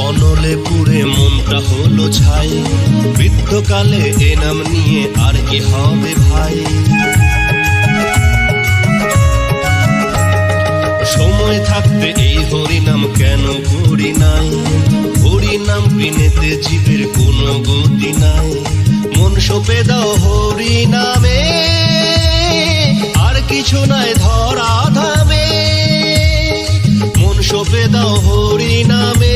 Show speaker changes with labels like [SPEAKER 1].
[SPEAKER 1] অনলে পুরে মনটা হলো ছাই, বৃদ্ধকালে এ নাম নিয়ে আর কি হবে ভাই। সময় থাকতে এই হরিনাম কেন করি নাই, হরিনাম বিনেতে জীবের কোনো গতি নাই। মন সঁপে দাও হরিনামে, আর কিছু নাই ধরা ধামে। মন সঁপে দাও হরিনামে,